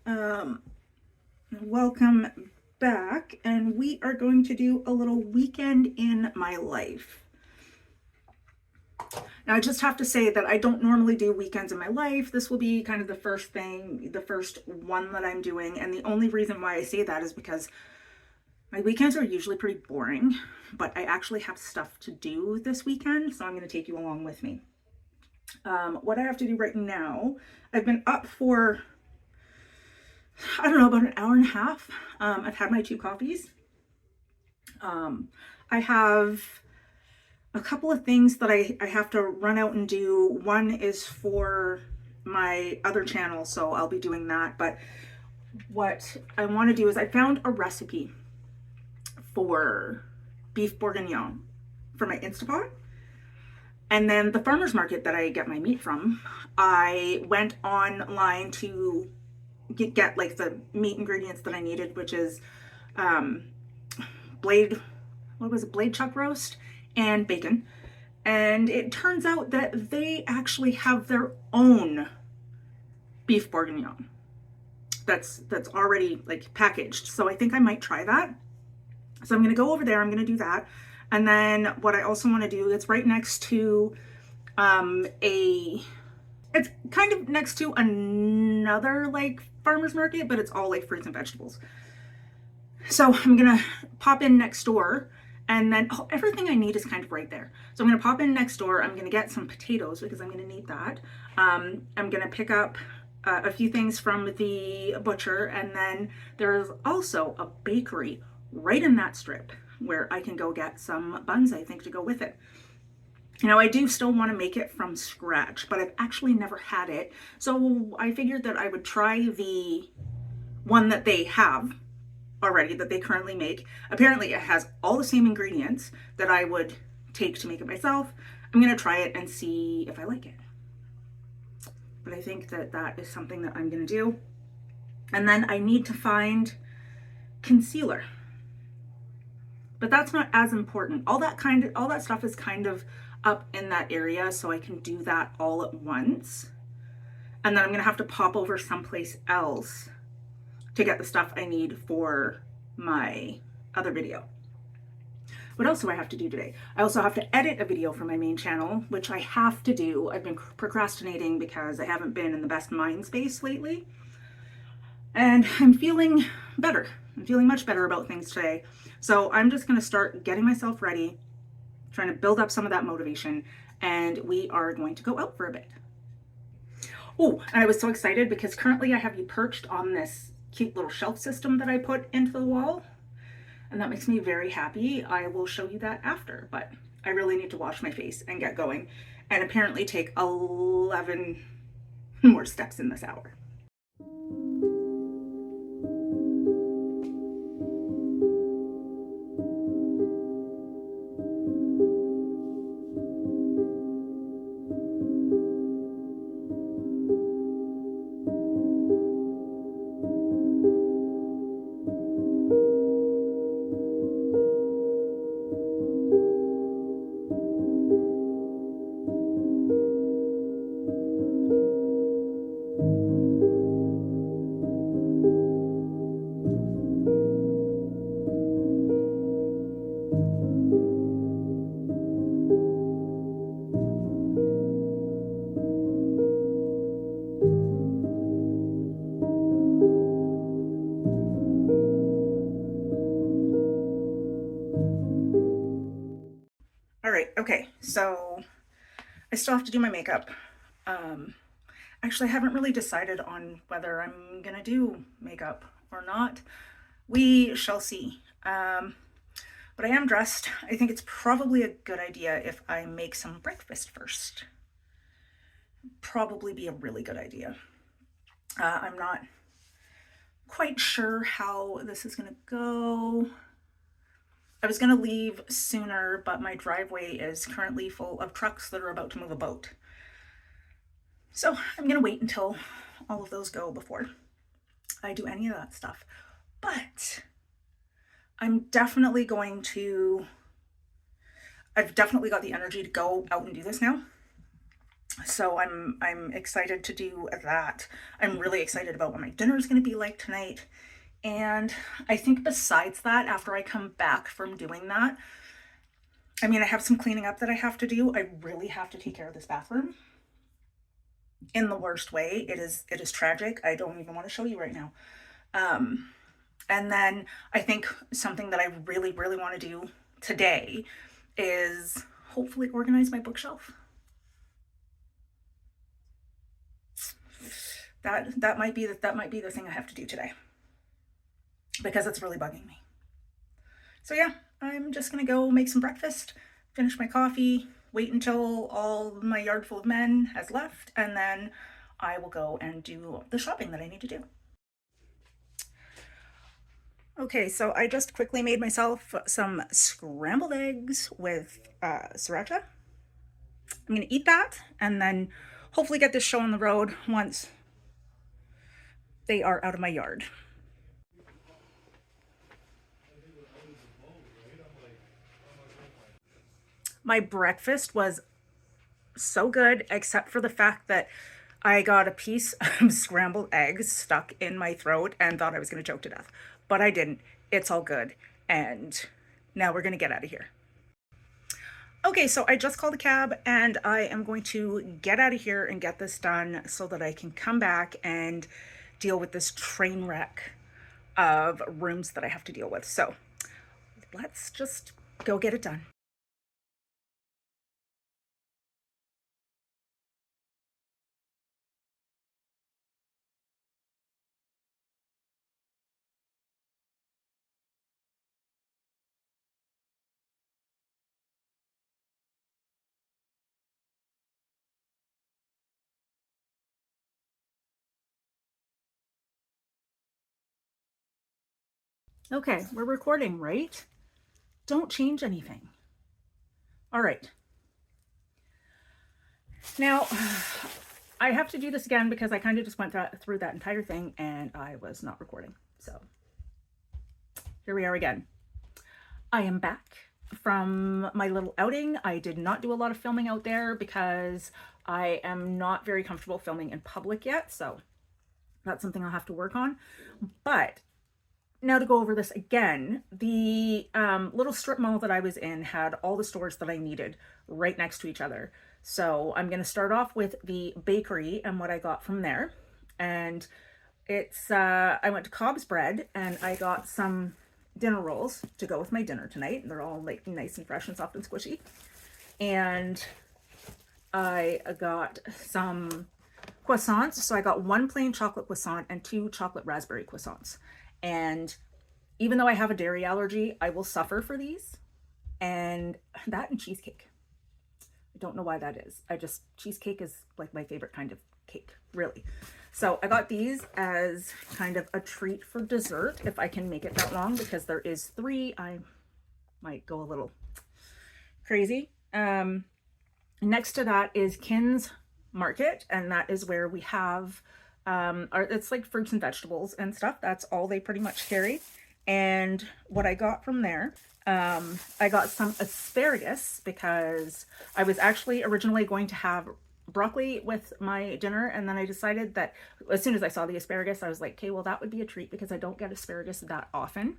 Um, Welcome back, and we are going to do a little weekend in my life. Now, I just have to say that I don't normally do weekends in my life. This will be kind of the first one that I'm doing, and the only reason why I say that is because my weekends are usually pretty boring, but I actually have stuff to do this weekend, so I'm going to take you along with me. What I have to do right now, I've been up for I don't know, about an hour and a half. I've had my two coffees. I have a couple of things that I have to run out and do. One is for my other channel, so I'll be doing that. But what I want to do is I found a recipe for beef bourguignon for my Instapot. And then the farmer's market that I get my meat from, I went online to get like the meat ingredients that I needed, which is um, blade, what was it, blade chuck roast and bacon. And it turns out that they actually have their own beef bourguignon that's already like packaged. So I think I might try that. So I'm going to go over there. I'm going to do that. And then what I also want to do, it's right next to a it's kind of next to another like farmer's market, but it's all like fruits and vegetables. So I'm gonna pop in next door, and then everything I need is kind of right there. So I'm gonna pop in next door. I'm gonna get some potatoes because I'm gonna need that. I'm gonna pick up a few things from the butcher, and then there's also a bakery right in that strip where I can go get some buns, I think, to go with it. Now, I do still want to make it from scratch, but I've actually never had it. So I figured that I would try the one that they have already, that they currently make. Apparently, it has all the same ingredients that I would take to make it myself. I'm going to try it and see if I like it. But I think that that is something that I'm going to do. And then I need to find concealer. But that's not as important. All that stuff is kind of up in that area, so I can do that all at once. And then I'm gonna have to pop over someplace else to get the stuff I need for my other video. What else do I have to do today? I also have to edit a video for my main channel, which I have to do. I've been procrastinating because I haven't been in the best mind space lately. And I'm feeling better. I'm feeling much better about things today. So I'm just going to start getting myself ready, trying to build up some of that motivation, and we are going to go out for a bit. Oh, and I was so excited because currently I have you perched on this cute little shelf system that I put into the wall, and that makes me very happy. I will show you that after, but I really need to wash my face and get going, and apparently take 11 more steps in this hour. All right, okay, so I still have to do my makeup. Um, Actually, I haven't really decided on whether I'm gonna do makeup or not. We shall see. But I am dressed. I think it's probably a good idea if I make some breakfast first. Probably be a really good idea. I'm not quite sure how this is gonna go. I was gonna leave sooner, but my driveway is currently full of trucks that are about to move a boat. So I'm gonna wait until all of those go before I do any of that stuff. But I'm definitely going to, I've definitely got the energy to go out and do this now. So I'm excited to do that. I'm really excited about what my dinner is going to be like tonight. And I think besides that, after I come back from doing that, I mean, I have some cleaning up that I have to do. I really have to take care of this bathroom in the worst way. It is tragic. I don't even want to show you right now. Um, and then I think something that I really, really want to do today is hopefully organize my bookshelf. That might be the thing I have to do today because it's really bugging me. So yeah, I'm just gonna go make some breakfast, finish my coffee, wait until all my yard full of men has left, and then I will go and do the shopping that I need to do. Okay, so I just quickly made myself some scrambled eggs with sriracha. I'm gonna eat that and then hopefully get this show on the road once they are out of my yard. My breakfast was so good, except for the fact that I got a piece of scrambled eggs stuck in my throat and thought I was going to choke to death. But I didn't. It's all good. And now we're going to get out of here. Okay, so I just called a cab and I am going to get out of here and get this done so that I can come back and deal with this train wreck of rooms that I have to deal with. So let's just go get it done. Okay, we're recording, right? Don't change anything. All right. Now, I have to do this again because I kind of just went through that entire thing and I was not recording. So here we are again. I am back from my little outing. I did not do a lot of filming out there because I am not very comfortable filming in public yet. So that's something I'll have to work on. But now to go over this again, the little strip mall that I was in had all the stores that I needed right next to each other. So I'm going to start off with the bakery and what I got from there. And it's, I went to Cobb's Bread and I got some dinner rolls to go with my dinner tonight. They're all like nice and fresh and soft and squishy. And I got some croissants. So I got one plain chocolate croissant and two chocolate raspberry croissants. And even though I have a dairy allergy, I will suffer for these. And that and cheesecake. I don't know why that is. Cheesecake is like my favorite kind of cake, really. So I got these as kind of a treat for dessert if I can make it that long because there is 3. I might go a little crazy. Next to that is Kin's Market, and that is where we have it's like fruits and vegetables and stuff. That's all they pretty much carry. And what I got from there, I got some asparagus because I was actually originally going to have broccoli with my dinner, and then I decided that as soon as I saw the asparagus, I was like, okay, well, that would be a treat because I don't get asparagus that often.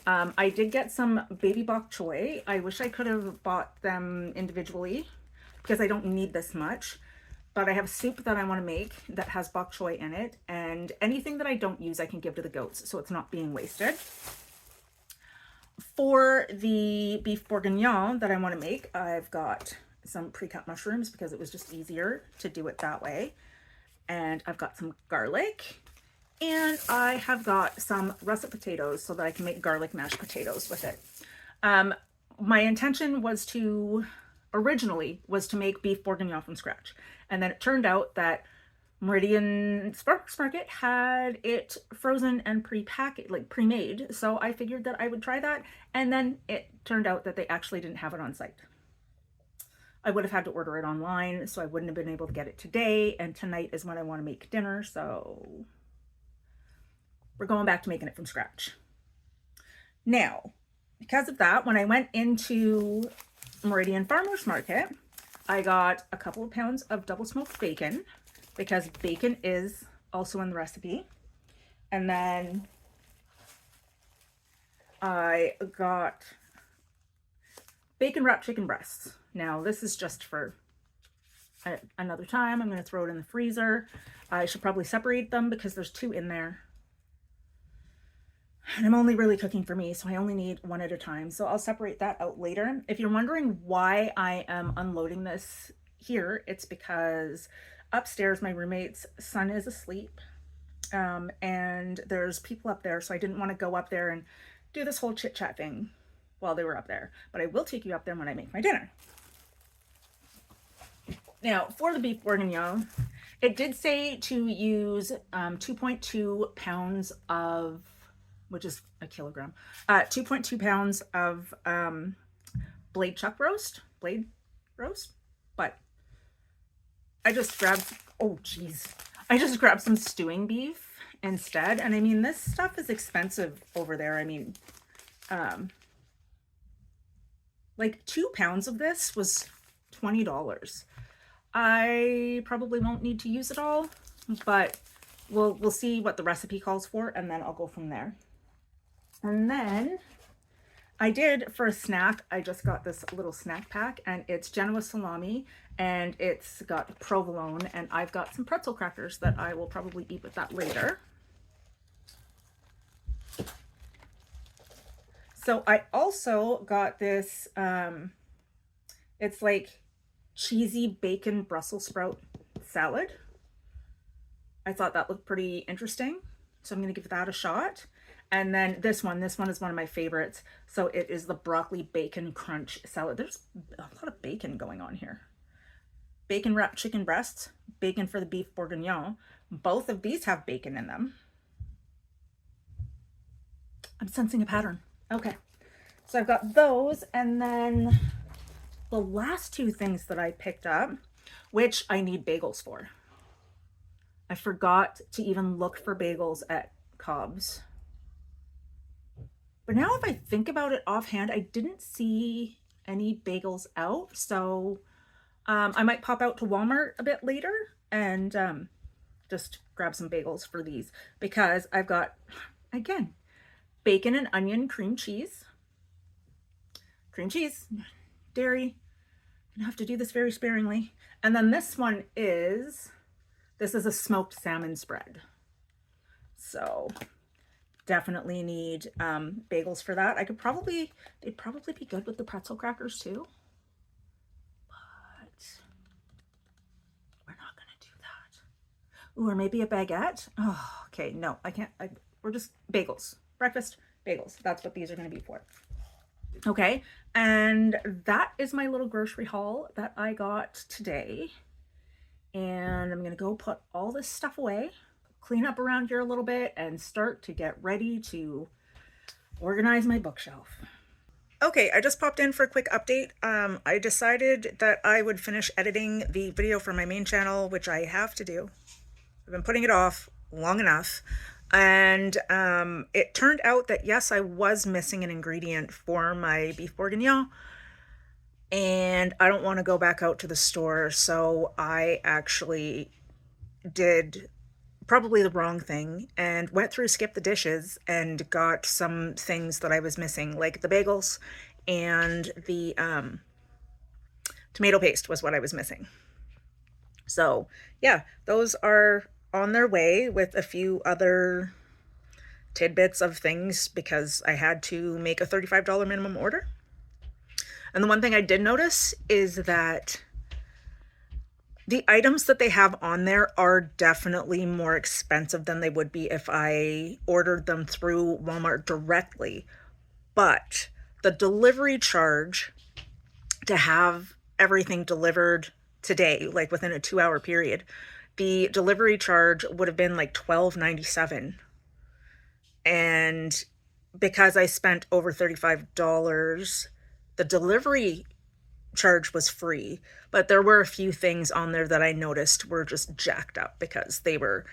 I did get some baby bok choy. I wish I could have bought them individually because I don't need this much. But I have soup that I want to make that has bok choy in it, and anything that I don't use I can give to the goats so it's not being wasted. For the beef bourguignon that I want to make, I've got some pre-cut mushrooms because it was just easier to do it that way. And I've got some garlic, and I have got some russet potatoes so that I can make garlic mashed potatoes with it. My intention was originally to make beef bourguignon from scratch. And then it turned out that Meridian Sparks Market had it frozen and pre-packaged, like pre-made. So I figured that I would try that. And then it turned out that they actually didn't have it on site. I would have had to order it online, so I wouldn't have been able to get it today. And tonight is when I want to make dinner. So we're going back to making it from scratch. Now, because of that, when I went into Meridian Farmers Market, I got a couple of pounds of double smoked bacon because bacon is also in the recipe. And then I got bacon wrapped chicken breasts. Now this is just for another time. I'm going to throw it in the freezer. I should probably separate them because there's 2 in there. And I'm only really cooking for me, so I only need 1 at a time. So I'll separate that out later. If you're wondering why I am unloading this here, it's because upstairs my roommate's son is asleep. And there's people up there, so I didn't want to go up there and do this whole chit chat thing while they were up there. But I will take you up there when I make my dinner. Now, for the beef bourguignon, it did say to use 2.2 pounds of, which is a kilogram, 2.2 pounds of blade roast, but I just grabbed, oh geez, I just grabbed some stewing beef instead. And I mean, this stuff is expensive over there. I mean, like 2 pounds of this was $20. I probably won't need to use it all, but we'll see what the recipe calls for, and then I'll go from there. And then I did, for a snack, I just got this little snack pack, and it's Genoa salami, and it's got provolone, and I've got some pretzel crackers that I will probably eat with that later. So I also got this, it's like cheesy bacon Brussels sprout salad. I thought that looked pretty interesting, so I'm going to give that a shot. And then this one is one of my favorites. So it is the broccoli bacon crunch salad. There's a lot of bacon going on here. Bacon wrapped chicken breasts, bacon for the beef bourguignon. Both of these have bacon in them. I'm sensing a pattern. Okay, so I've got those, and then the last 2 things that I picked up, which I need bagels for. I forgot to even look for bagels at Cobb's. But now if I think about it offhand, I didn't see any bagels out. So I might pop out to Walmart a bit later and just grab some bagels for these, because I've got, again, bacon and onion cream cheese, dairy. I'm gonna have to do this very sparingly. And then this is a smoked salmon spread. So definitely need bagels for that. They'd probably be good with the pretzel crackers too. But we're not gonna do that. Ooh, or maybe a baguette. Oh, okay, no, I can't. We're just bagels. Breakfast bagels. That's what these are gonna be for. Okay, and that is my little grocery haul that I got today. And I'm gonna go put all this stuff away, clean up around here a little bit, and start to get ready to organize my bookshelf. Okay, I just popped in for a quick update. I decided that I would finish editing the video for my main channel, which I have to do. I've been putting it off long enough. And it turned out that, yes, I was missing an ingredient for my beef bourguignon, and I don't want to go back out to the store, so I actually did probably the wrong thing and went through Skip the Dishes and got some things that I was missing, like the bagels and the tomato paste was what I was missing. So yeah, those are on their way with a few other tidbits of things because I had to make a $35 minimum order. And the one thing I did notice is that the items that they have on there are definitely more expensive than they would be if I ordered them through Walmart directly. But the delivery charge to have everything delivered today, like within a 2-hour period, the delivery charge would have been like $12.97. And because I spent over $35, the delivery charge was free, but there were a few things on there that I noticed were just jacked up because they were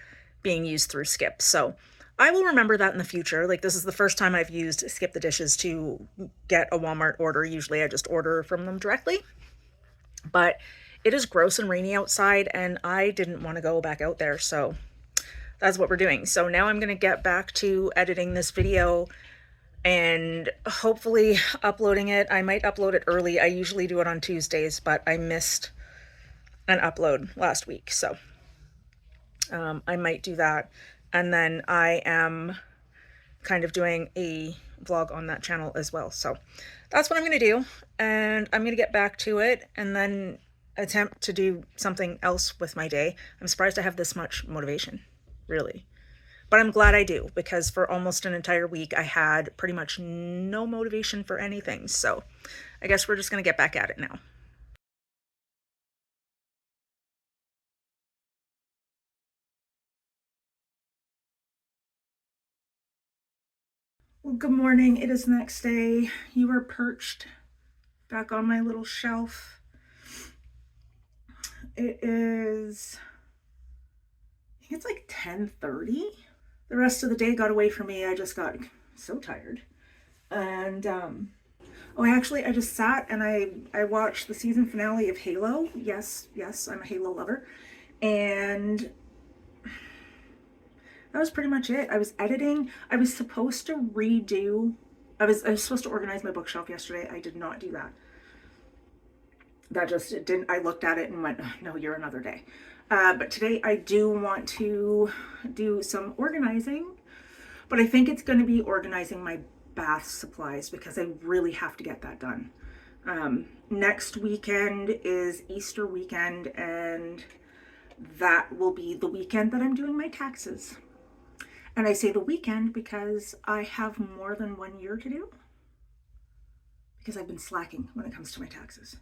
being used through Skip. So I will remember that in the future. Like, this is the first time I've used Skip the Dishes to get a Walmart order. Usually I just order from them directly. But it is gross and rainy outside, and I didn't want to go back out there, so that's what we're doing. So now I'm going to get back to editing this video and hopefully uploading it. I might upload it early. I usually do it on Tuesdays, but I missed an upload last week, so I might do that. And then I am kind of doing a vlog on that channel as well. So that's what I'm going to do, and I'm going to get back to it and then attempt to do something else with my day. I'm surprised I have this much motivation, really. But I'm glad I do, because for almost an entire week I had pretty much no motivation for anything. So I guess we're just going to get back at it now. Well, good morning. It is the next day. You are perched back on my little shelf. It is, I think it's like 10:30. The rest of the day got away from me. I just got so tired. And oh, I just sat and I watched the season finale of Halo. Yes, I'm a Halo lover. And that was pretty much it. I was editing. I was supposed to redo. I was supposed to organize my bookshelf yesterday. I did not do that. That just it didn't. I looked at it and went, no, you're another day. But today I do want to do some organizing, but I think it's going to be organizing my bath supplies because I really have to get that done. Next weekend is Easter weekend, and that will be the weekend that I'm doing my taxes. And I say the weekend because I have more than 1 year to do, because I've been slacking when it comes to my taxes.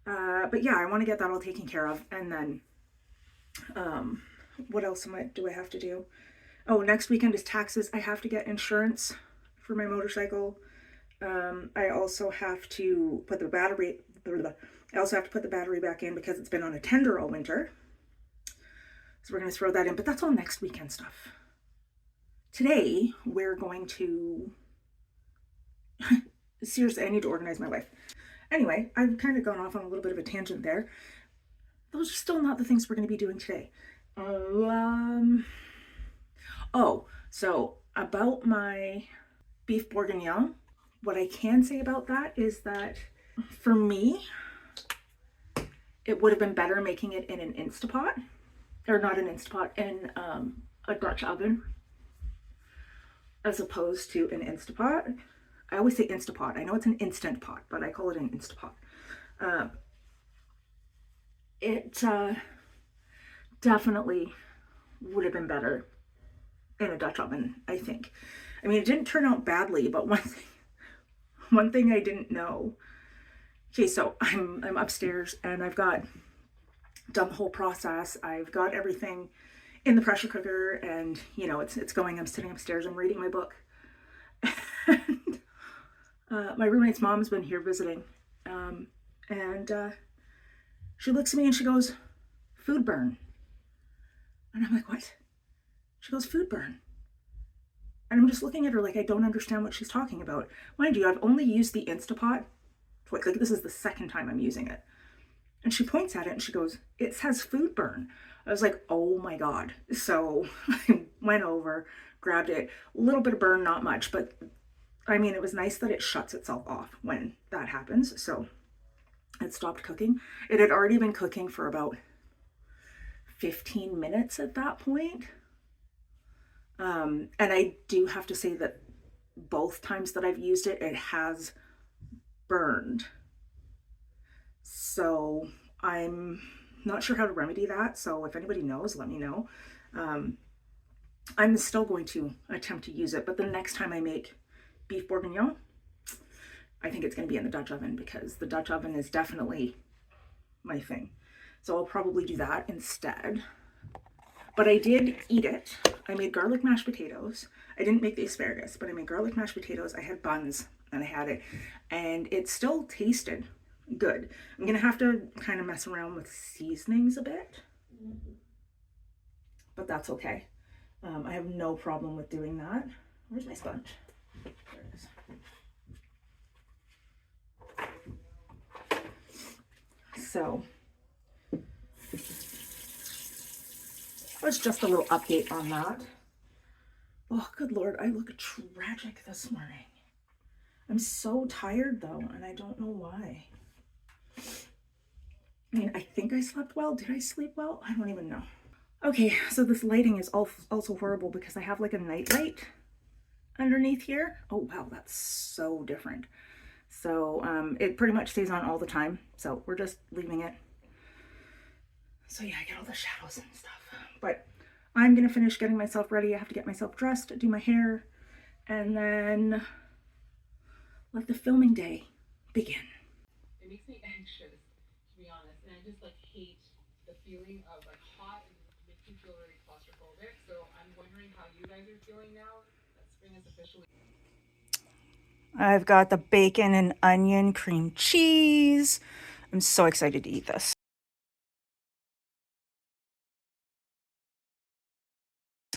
But yeah, I want to get that all taken care of. And then what else do I have to do? Oh, next weekend is taxes. I have to get insurance for my motorcycle. I also have to put the battery back in because it's been on a tender all winter. So we're going to throw that in, but that's all next weekend stuff. Today, we're going to... Seriously, I need to organize my life. Anyway, I've kind of gone off on a little bit of a tangent there. Those are still not the things we're going to be doing today. Oh, so about my beef bourguignon, what I can say about that is that for me, it would have been better making it in an Instapot, or not an Instapot, in a Dutch oven, as opposed to an Instapot. I always say Instapot. I know it's an Instant Pot, but I call it an Instapot. It definitely would have been better in a Dutch oven, I think. I mean, it didn't turn out badly, but one thing I didn't know. Okay, so I'm upstairs and I've done the whole process. I've got everything in the pressure cooker, and it's going. I'm sitting upstairs. I'm reading my book. And my roommate's mom's been here visiting, and she looks at me and she goes, "Food burn." And I'm like, "What?" She goes, "Food burn." And I'm just looking at her like I don't understand what she's talking about. Mind you, I've only used the Instapot twice. Like, this is the second time I'm using it. And she points at it and she goes, "It says food burn." I was like, oh my God. So I went over, grabbed it. A little bit of burn, not much, but I mean, it was nice that it shuts itself off when that happens. So it stopped cooking. It had already been cooking for about 15 minutes at that point. And I do have to say that both times that I've used it, it has burned. So I'm not sure how to remedy that. So if anybody knows, let me know. I'm still going to attempt to use it, but the next time I make beef bourguignon, I think it's going to be in the Dutch oven, because the Dutch oven is definitely my thing. So I'll probably do that instead. But I did eat it. I made garlic mashed potatoes. I didn't make the asparagus, but I made garlic mashed potatoes. I had buns and I had it, and it still tasted good. I'm going to have to kind of mess around with seasonings a bit, but that's okay. I have no problem with doing that. Where's my sponge? There it is. So that was just a little update on that. Oh, good Lord, I look tragic this morning. I'm so tired though, and I don't know why. I mean, I think I slept well. Did I sleep well? I don't even know. Okay, so this lighting is also horrible because I have like a night light underneath here. Oh wow, that's so different. So it pretty much stays on all the time. So we're just leaving it. So yeah, I get all the shadows and stuff. But I'm gonna finish getting myself ready. I have to get myself dressed, do my hair, and then let the filming day begin. It makes me anxious, to be honest, and I just like hate the feeling of like hot and makes me feel very claustrophobic. So I'm wondering how you guys are feeling now that spring is officially. I've got the bacon and onion cream cheese. I'm so excited to eat this.